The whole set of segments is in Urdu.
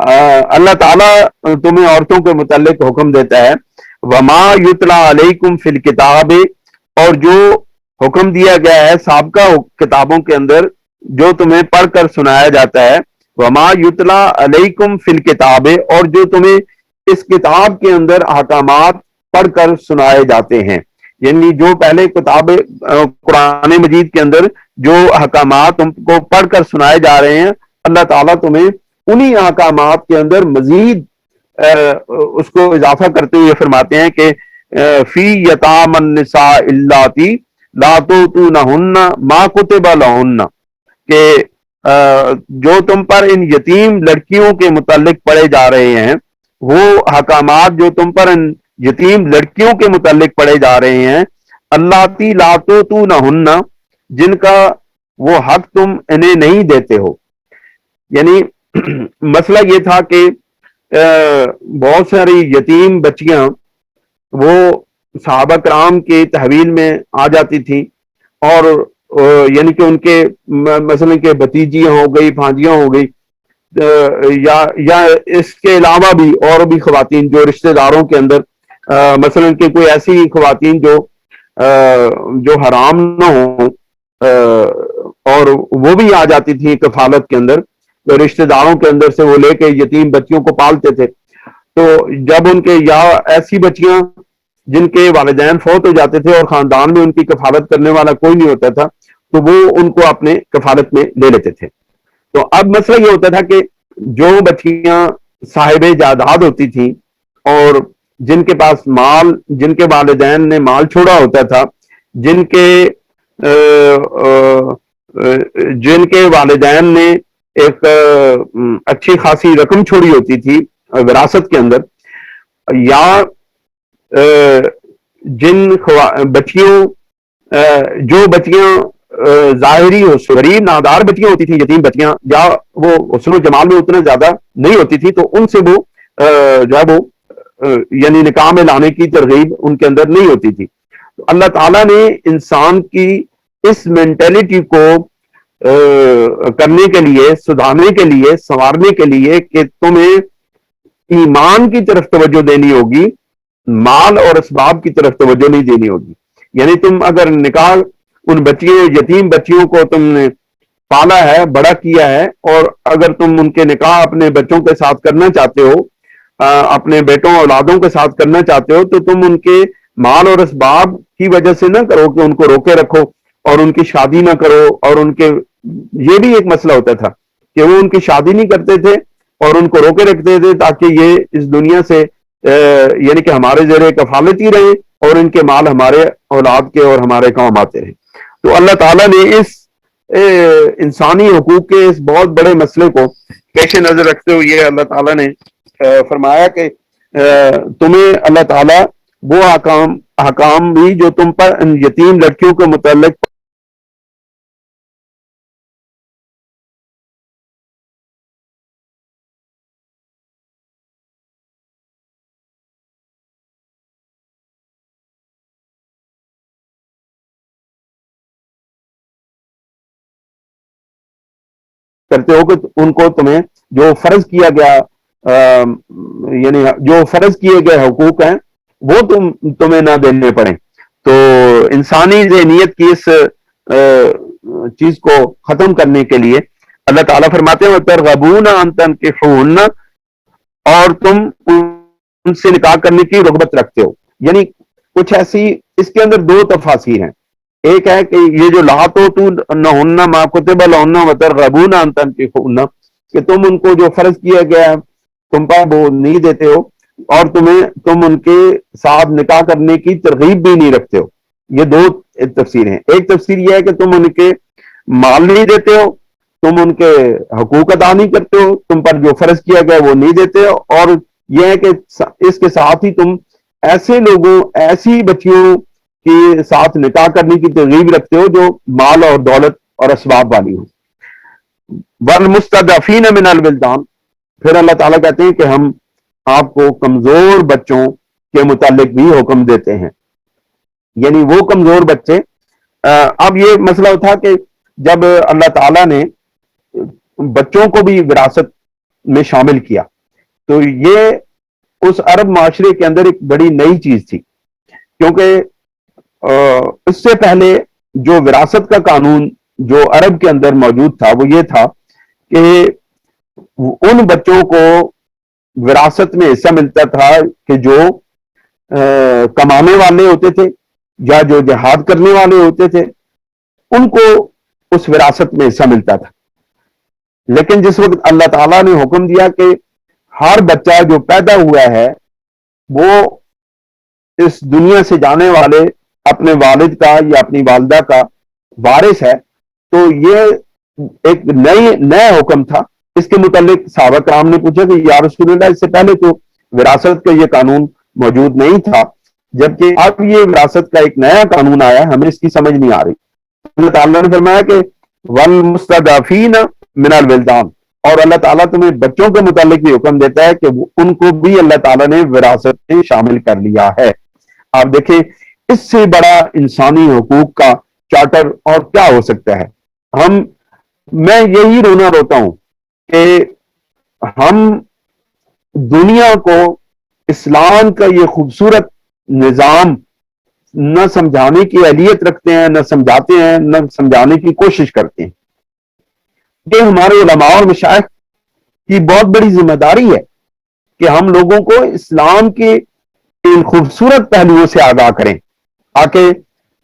اللہ تعالیٰ تمہیں عورتوں کے متعلق حکم دیتا ہے وما یتلا علیکم فی الکتاب، اور جو حکم دیا گیا ہے سابقہ کتابوں کے اندر جو تمہیں پڑھ کر سنایا جاتا ہے، وما یتلا علیکم فی الکتاب، اور جو تمہیں اس کتاب کے اندر احکامات پڑھ کر سنائے جاتے ہیں، یعنی جو پہلے کتاب قرآن مجید کے اندر جو احکامات تم کو پڑھ کر سنائے جا رہے ہیں، اللہ تعالیٰ تمہیں انہی احکامات کے اندر مزید اس کو اضافہ کرتے ہوئے فرماتے ہیں کہ فی یتام النساء اللاتی لا تؤتونہن ما کتب لہن، کہ جو تم پر ان یتیم لڑکیوں کے متعلق پڑھے جا رہے ہیں، وہ احکامات جو تم پر ان یتیم لڑکیوں کے متعلق پڑھے جا رہے ہیں، اللاتی لا تؤتونہن، جن کا وہ حق تم انہیں نہیں دیتے ہو. یعنی مسئلہ یہ تھا کہ بہت ساری یتیم بچیاں وہ صحابہ کرام کے تحویل میں آ جاتی تھیں، اور یعنی کہ ان کے مثلا کہ بھتیجیاں ہو گئی، بھانجیاں ہو گئی، یا اس کے علاوہ بھی اور بھی خواتین جو رشتہ داروں کے اندر مثلا کہ کوئی ایسی خواتین جو حرام نہ ہوں، اور وہ بھی آ جاتی تھیں کفالت کے اندر، رشتہ داروں کے اندر سے وہ لے کے یتیم بچیوں کو پالتے تھے. تو جب ان کے یا ایسی بچیاں جن کے والدین فوت ہو جاتے تھے اور خاندان میں ان کی کفالت کرنے والا کوئی نہیں ہوتا تھا، تو وہ ان کو اپنے کفالت میں لے لیتے تھے. تو اب مسئلہ یہ ہوتا تھا کہ جو بچیاں صاحب جائیداد ہوتی تھیں اور جن کے پاس مال، جن کے والدین نے مال چھوڑا ہوتا تھا، جن کے والدین نے ایک اچھی خاصی رقم چھوڑی ہوتی تھی وراثت کے اندر، یا جن بچیوں جو بچیاں ظاہری غریب نادار بچیاں ہوتی تھیں، یتیم بچیاں، یا وہ حسن و جمال میں اتنا زیادہ نہیں ہوتی تھی، تو ان سے وہ جو ہے وہ یعنی نکاح میں لانے کی ترغیب ان کے اندر نہیں ہوتی تھی. تو اللہ تعالیٰ نے انسان کی اس مینٹلٹی کو کرنے کے لیے، سدھارنے کے لیے، سنوارنے کے لیے کہ تمہیں ایمان کی طرف توجہ دینی ہوگی، مال اور اسباب کی طرف توجہ نہیں دینی ہوگی. یعنی تم اگر نکاح ان بچیوں، یتیم بچیوں کو تم نے پالا ہے، بڑا کیا ہے، اور اگر تم ان کے نکاح اپنے بچوں کے ساتھ کرنا چاہتے ہو، اپنے بیٹوں اولادوں کے ساتھ کرنا چاہتے ہو، تو تم ان کے مال اور اسباب کی وجہ سے نہ کرو کہ ان کو روکے رکھو اور ان کی شادی نہ کرو. اور ان کے یہ بھی ایک مسئلہ ہوتا تھا کہ وہ ان کی شادی نہیں کرتے تھے اور ان کو روکے رکھتے تھے تاکہ یہ اس دنیا سے یعنی کہ ہمارے زیر کفالت ہی رہیں اور ان کے مال ہمارے اولاد کے اور ہمارے کام آتے رہیں. تو اللہ تعالیٰ نے اس انسانی حقوق کے اس بہت بڑے مسئلے کو پیش نظر رکھتے ہوئے اللہ تعالیٰ نے فرمایا کہ تمہیں اللہ تعالیٰ وہ احکام بھی جو تم پر یتیم لڑکیوں کے متعلق کرتے ہو کہ ان کو تمہیں جو فرض کیا گیا یعنی جو فرض کیے گئے حقوق ہیں وہ تمہیں نہ دینے پڑیں. تو انسانی ذہنیت کی اس چیز کو ختم کرنے کے لیے اللہ تعالیٰ فرماتے ہیں وَتَرْغَبُونَ أَن تَنكِحُوهُنَّ، اور تم ان سے نکاح کرنے کی رغبت رکھتے ہو. یعنی کچھ ایسی، اس کے اندر دو تفاسیر ہیں. ایک ہے کہ یہ جو لا تؤتونہن ما کتب لہن وترغبون ان تنکحوہن، کہ تم ان کو جو فرض کیا گیا ہے تم پر وہ نہیں دیتے ہو، اور تم ان کے ساتھ نکاح کرنے کی ترغیب بھی نہیں رکھتے ہو. یہ دو تفسیر ہیں. ایک تفسیر یہ ہے کہ تم ان کے مال نہیں دیتے ہو، تم ان کے حقوق ادا نہیں کرتے ہو، تم پر جو فرض کیا گیا وہ نہیں دیتے ہو، اور یہ ہے کہ اس کے ساتھ ہی تم ایسے لوگوں، ایسی بچیوں کے ساتھ نکاح کرنے کی ترغیب رکھتے ہو جو مال اور دولت اور اسباب والی ہو. والمستضعفین من الولدان، پھر اللہ تعالیٰ کہتے ہیں کہ ہم آپ کو کمزور بچوں کے متعلق بھی حکم دیتے ہیں. یعنی وہ کمزور بچے، اب یہ مسئلہ تھا کہ جب اللہ تعالیٰ نے بچوں کو بھی وراثت میں شامل کیا تو یہ اس عرب معاشرے کے اندر ایک بڑی نئی چیز تھی، کیونکہ اس سے پہلے جو وراثت کا قانون جو عرب کے اندر موجود تھا وہ یہ تھا کہ ان بچوں کو وراثت میں حصہ ملتا تھا کہ جو کمانے والے ہوتے تھے یا جو جہاد کرنے والے ہوتے تھے، ان کو اس وراثت میں حصہ ملتا تھا۔ لیکن جس وقت اللہ تعالیٰ نے حکم دیا کہ ہر بچہ جو پیدا ہوا ہے وہ اس دنیا سے جانے والے اپنے والد کا یا اپنی والدہ کا وارث ہے، تو یہ ایک نیا حکم تھا۔ اس کے متعلق صحابہ کرام نے پوچھا کہ یا رسول اللہ، اس سے پہلے تو وراثت کا یہ قانون موجود نہیں تھا، جبکہ اب یہ وراثت کا ایک نیا قانون آیا، ہمیں اس کی سمجھ نہیں آ رہی۔ اللہ تعالیٰ نے فرمایا کہ والمستضعفین من الولدان، اور اللہ تعالیٰ تمہیں بچوں کے متعلق بھی حکم دیتا ہے کہ ان کو بھی اللہ تعالیٰ نے وراثت میں شامل کر لیا ہے۔ آپ دیکھیں اس سے بڑا انسانی حقوق کا چارٹر اور کیا ہو سکتا ہے۔ میں یہی رونا روتا ہوں کہ ہم دنیا کو اسلام کا یہ خوبصورت نظام نہ سمجھانے کی اہلیت رکھتے ہیں، نہ سمجھاتے ہیں، نہ سمجھانے کی کوشش کرتے ہیں۔ یہ ہمارے علماء اور مشائخ کی بہت بڑی ذمہ داری ہے کہ ہم لوگوں کو اسلام کے ان خوبصورت پہلوؤں سے آگاہ کریں، تاکہ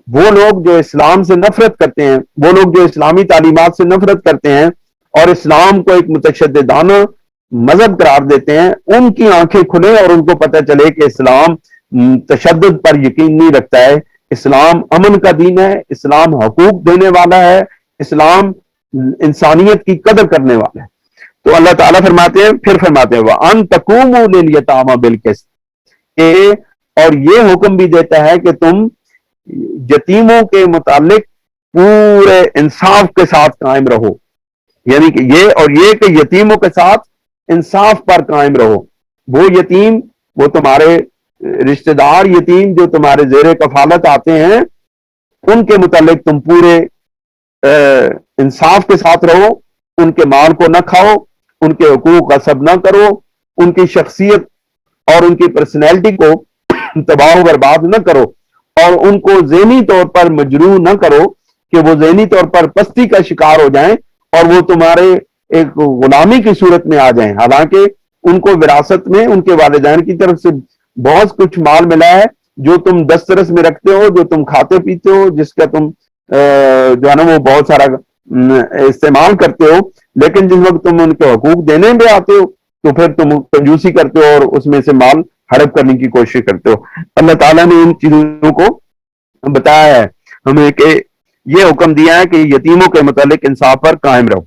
وہ لوگ جو اسلام سے نفرت کرتے ہیں، وہ لوگ جو اسلامی تعلیمات سے نفرت کرتے ہیں اور اسلام کو ایک متشددانہ مذہب قرار دیتے ہیں، ان کی آنکھیں کھلیں اور ان کو پتہ چلے کہ اسلام تشدد پر یقین نہیں رکھتا ہے، اسلام امن کا دین ہے، اسلام حقوق دینے والا ہے، اسلام انسانیت کی قدر کرنے والا ہے۔ تو اللہ تعالیٰ فرماتے ہیں، پھر فرماتے ہیں وَأَن تَقُومُوا لِلْيَتَامَى بِالْقِسْطِ، اور یہ حکم بھی دیتا ہے کہ تم یتیموں کے متعلق پورے انصاف کے ساتھ قائم رہو، یعنی کہ یہ کہ یتیموں کے ساتھ انصاف پر قائم رہو۔ وہ یتیم، وہ تمہارے رشتہ دار یتیم جو تمہارے زیر کفالت آتے ہیں، ان کے متعلق تم پورے انصاف کے ساتھ رہو، ان کے مال کو نہ کھاؤ، ان کے حقوق غصب نہ کرو، ان کی شخصیت اور ان کی پرسنالٹی کو تباہ و برباد نہ کرو، اور ان کو ذہنی طور پر مجروح نہ کرو کہ وہ ذہنی طور پر پستی کا شکار ہو جائیں اور وہ تمہارے ایک غلامی کی صورت میں آ جائیں، حالانکہ ان کو وراثت میں ان کے والدین کی طرف سے بہت کچھ مال ملا ہے جو تم دسترس میں رکھتے ہو، جو تم کھاتے پیتے ہو، جس کا تم جو ہے نا وہ بہت سارا استعمال کرتے ہو، لیکن جس وقت تم ان کے حقوق دینے میں آتے ہو تو پھر تم کنجوسی کرتے ہو اور اس میں سے مال ہڑپ کرنے کی کوشش کرتے ہو۔ اللہ تعالیٰ نے ان چیزوں کو بتایا ہے ہمیں کہ یہ حکم دیا ہے کہ یتیموں کے متعلق انصاف پر قائم رہو۔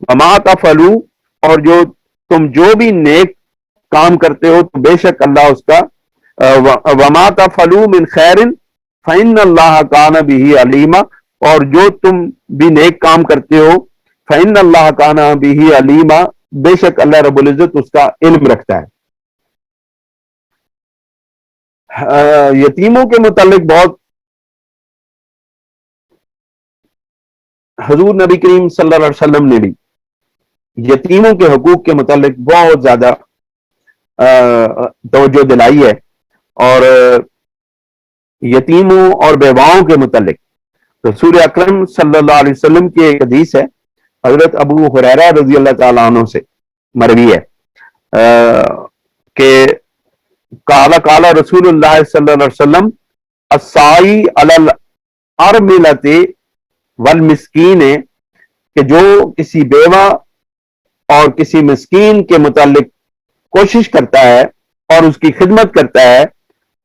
وما تفعلوا، اور تم جو بھی نیک کام کرتے ہو تو بے شک اللہ اس کا وما تفعلوا من خیر فإن اللہ کان بہ علیما، اور جو تم بھی نیک کام کرتے ہو فإن اللہ کان بہ علیما، بے شک اللہ رب العزت اس کا علم رکھتا ہے۔ یتیموں کے متعلق بہت حضور نبی کریم صلی اللہ علیہ وسلم نے بھی یتیموں کے حقوق کے متعلق بہت زیادہ توجہ دلائی ہے، اور یتیموں اور بیواؤں کے متعلق رسول اکرم صلی اللہ علیہ وسلم کی ایک حدیث ہے، حضرت ابو ہریرہ رضی اللہ تعالیٰ عنہ سے مروی ہے کہ قال رسول اللہ صلی اللہ علیہ وسلم السائی علی الارملۃ والمسکین، کہ جو کسی بیوہ اور کسی مسکین کے متعلق کوشش کرتا ہے اور اس کی خدمت کرتا ہے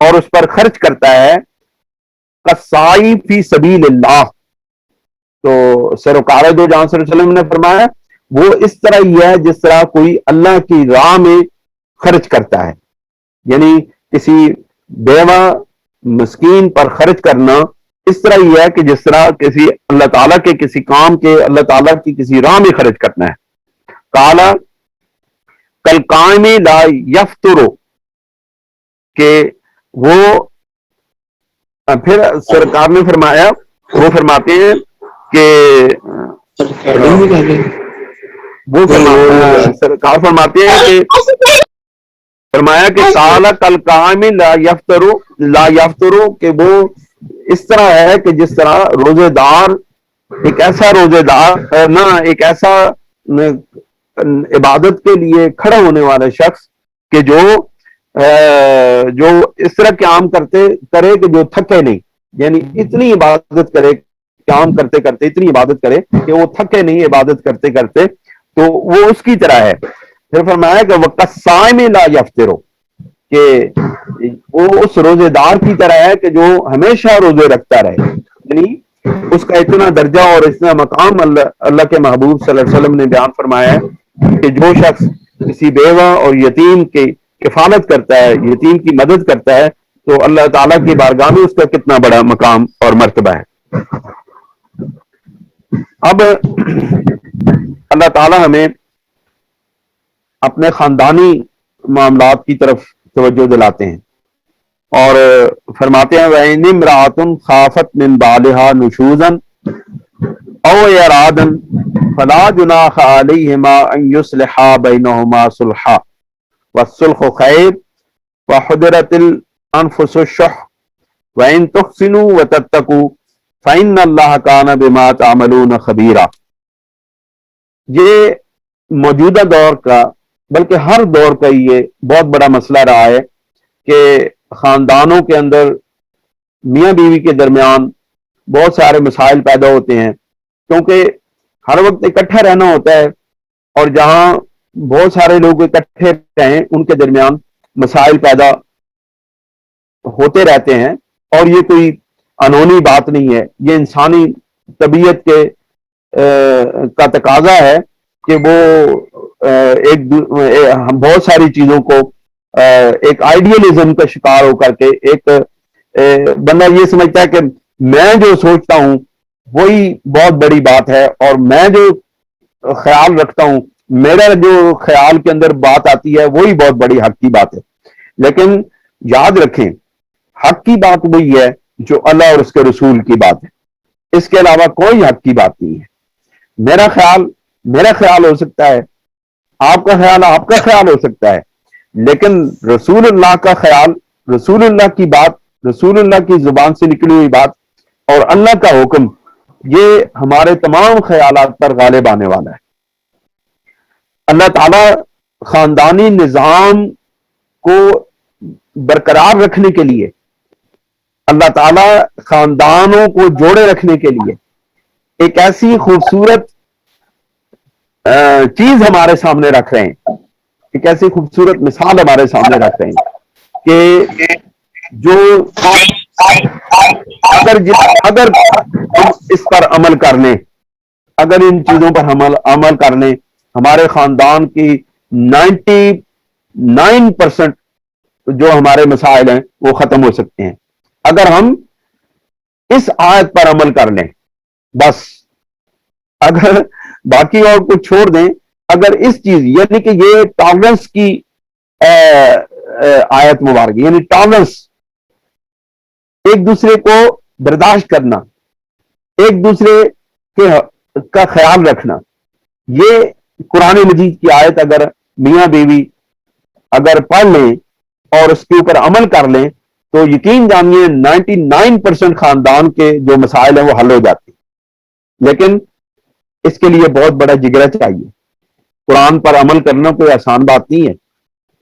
اور اس پر خرچ کرتا ہے، السائی فی سبیل اللہ، تو سرکار دو جہاں صلی اللہ علیہ وسلم نے فرمایا وہ اس طرح ہی ہے جس طرح کوئی اللہ کی راہ میں خرچ کرتا ہے، یعنی کسی بیوہ مسکین پر خرچ کرنا اس طرح ہی ہے کہ جس طرح کسی اللہ تعالیٰ کے کسی کام کے اللہ تعالیٰ کی کسی راہ میں خرچ کرنا ہے۔ کالا کل قائم لا یفتر، کہ وہ پھر سرکار نے فرمایا، وہ فرماتے ہیں کہ وہ سرکار فرماتے ہیں کہ فرمایا کہ کالا کل کام لا یفترو کہ وہ اس طرح ہے کہ جس طرح روزے دار، ایک ایسا روزے دار نہ، ایک ایسا عبادت کے لیے کھڑا ہونے والا شخص کہ جو اس طرح قیام کرے کہ جو تھکے نہیں، یعنی اتنی عبادت کرے، قیام کرتے کرتے اتنی عبادت کرے کہ وہ تھکے نہیں عبادت کرتے کرتے، تو وہ اس کی طرح ہے۔ پھر فرمایا کہ وَقَالصَّائِمِ لَا يَفْطِرُ کہ وہ اس روزے دار کی طرح ہے کہ جو ہمیشہ روزے رکھتا رہے، یعنی اس کا اتنا درجہ اور اتنا مقام اللہ کے محبوب صلی اللہ علیہ وسلم نے بیان فرمایا ہے کہ جو شخص کسی بیوہ اور یتیم کی کفالت کرتا ہے، یتیم کی مدد کرتا ہے، تو اللہ تعالیٰ کی بارگاہ میں اس کا کتنا بڑا مقام اور مرتبہ ہے۔ اب اللہ تعالیٰ ہمیں اپنے خاندانی معاملات کی طرف توجہ دلاتے ہیں اور فرماتے ہیں وَإِنِ امْرَأَةٌ خَافَتْ مِنْ بَعْلِهَا نُشُوزًا أَوْ إِعْرَاضًا فَلَا جُنَاحَ عَلَيْهِمَا أَنْ يُصْلِحَا بَيْنَهُمَا صُلْحًا وَالصُّلْحُ خَيْرٌ وَحُضِرَتِ الْأَنْفُسُ الشُّحَّ وَإِنْ تُحْسِنُوا وَتَتَّقُوا فَإِنَّ اللَّهَ كَانَ بِمَا تَعْمَلُونَ خَبِيرًا۔ یہ موجودہ دور کا بلکہ ہر دور کا یہ بہت بڑا مسئلہ رہا ہے کہ خاندانوں کے اندر میاں بیوی کے درمیان بہت سارے مسائل پیدا ہوتے ہیں، کیونکہ ہر وقت اکٹھا رہنا ہوتا ہے، اور جہاں بہت سارے لوگ اکٹھے رہیں ان کے درمیان مسائل پیدا ہوتے رہتے ہیں، اور یہ کوئی انہونی بات نہیں ہے، یہ انسانی طبیعت کا تقاضا ہے کہ وہ بہت ساری چیزوں کو ایک آئیڈیلزم کا شکار ہو کر کے ایک بندہ یہ سمجھتا ہے کہ میں جو سوچتا ہوں وہی بہت بڑی بات ہے، اور میں جو خیال رکھتا ہوں، میرا جو خیال کے اندر بات آتی ہے وہی بہت بڑی حق کی بات ہے۔ لیکن یاد رکھیں حق کی بات وہی ہے جو اللہ اور اس کے رسول کی بات ہے، اس کے علاوہ کوئی حق کی بات نہیں ہے۔ میرا خیال ہو سکتا ہے، آپ کا خیال ہو سکتا ہے، لیکن رسول اللہ کا خیال، رسول اللہ کی بات، رسول اللہ کی زبان سے نکلی ہوئی بات اور اللہ کا حکم، یہ ہمارے تمام خیالات پر غالب آنے والا ہے۔ اللہ تعالیٰ خاندانی نظام کو برقرار رکھنے کے لیے، اللہ تعالیٰ خاندانوں کو جوڑے رکھنے کے لیے ایک ایسی خوبصورت چیز ہمارے سامنے رکھ رہے ہیں، ایک ایسی خوبصورت مثال ہمارے سامنے رکھ رہے ہیں کہ جو اگر ہم اس پر عمل کر لیں، اگر ان چیزوں پر عمل کر لیں، ہمارے خاندان کی 99% جو ہمارے مسائل ہیں وہ ختم ہو سکتے ہیں اگر ہم اس آیت پر عمل کر لیں۔ بس اگر باقی اور کچھ چھوڑ دیں، اگر اس چیز یعنی کہ یہ ٹالرنس کی آیت مبارک، یعنی ٹالرنس، ایک دوسرے کو برداشت کرنا، ایک دوسرے کا خیال رکھنا، یہ قرآن مجید کی آیت اگر میاں بیوی اگر پڑھ لیں اور اس کے اوپر عمل کر لیں تو یقین جانیے 99% خاندان کے جو مسائل ہیں وہ حل ہو جاتے ہیں۔ لیکن اس کے لیے بہت بڑا جگرہ چاہیے۔ قرآن پر عمل کرنا کوئی آسان بات نہیں ہے۔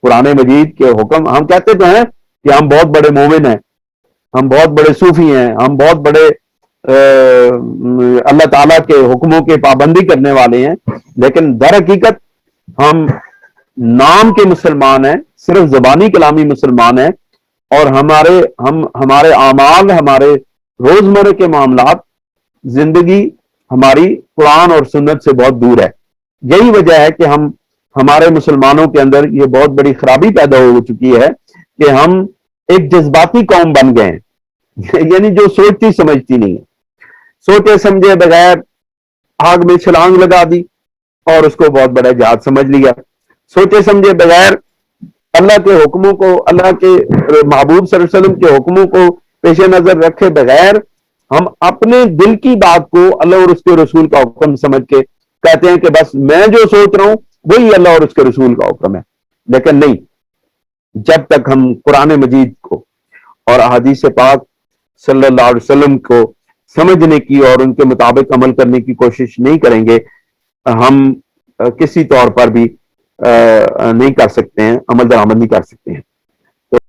قرآن مجید کے حکم، ہم کہتے تو ہیں کہ ہم بہت بڑے مومن ہیں، ہم بہت بڑے صوفی ہیں، ہم بہت بڑے اللہ تعالیٰ کے حکموں کے پابندی کرنے والے ہیں، لیکن در حقیقت ہم نام کے مسلمان ہیں، صرف زبانی کلامی مسلمان ہیں، اور ہمارے اعمال، ہمارے روزمرہ کے معاملات، زندگی ہماری قرآن اور سنت سے بہت دور ہے۔ یہی وجہ ہے کہ ہمارے مسلمانوں کے اندر یہ بہت بڑی خرابی پیدا ہو چکی ہے کہ ہم ایک جذباتی قوم بن گئے ہیں، یعنی جو سوچتی سمجھتی نہیں ہے، سوچے سمجھے بغیر آگ میں چھلانگ لگا دی اور اس کو بہت بڑا جہاد سمجھ لیا، سوچے سمجھے بغیر اللہ کے حکموں کو، اللہ کے محبوب صلی اللہ علیہ وسلم کے حکموں کو پیش نظر رکھے بغیر ہم اپنے دل کی بات کو اللہ اور اس کے رسول کا حکم سمجھ کے کہتے ہیں کہ بس میں جو سوچ رہا ہوں وہی اللہ اور اس کے رسول کا حکم ہے، لیکن نہیں، جب تک ہم قرآن مجید کو اور احادیث پاک صلی اللہ علیہ وسلم کو سمجھنے کی اور ان کے مطابق عمل کرنے کی کوشش نہیں کریں گے، ہم کسی طور پر بھی نہیں کر سکتے ہیں، عمل درآمد نہیں کر سکتے ہیں۔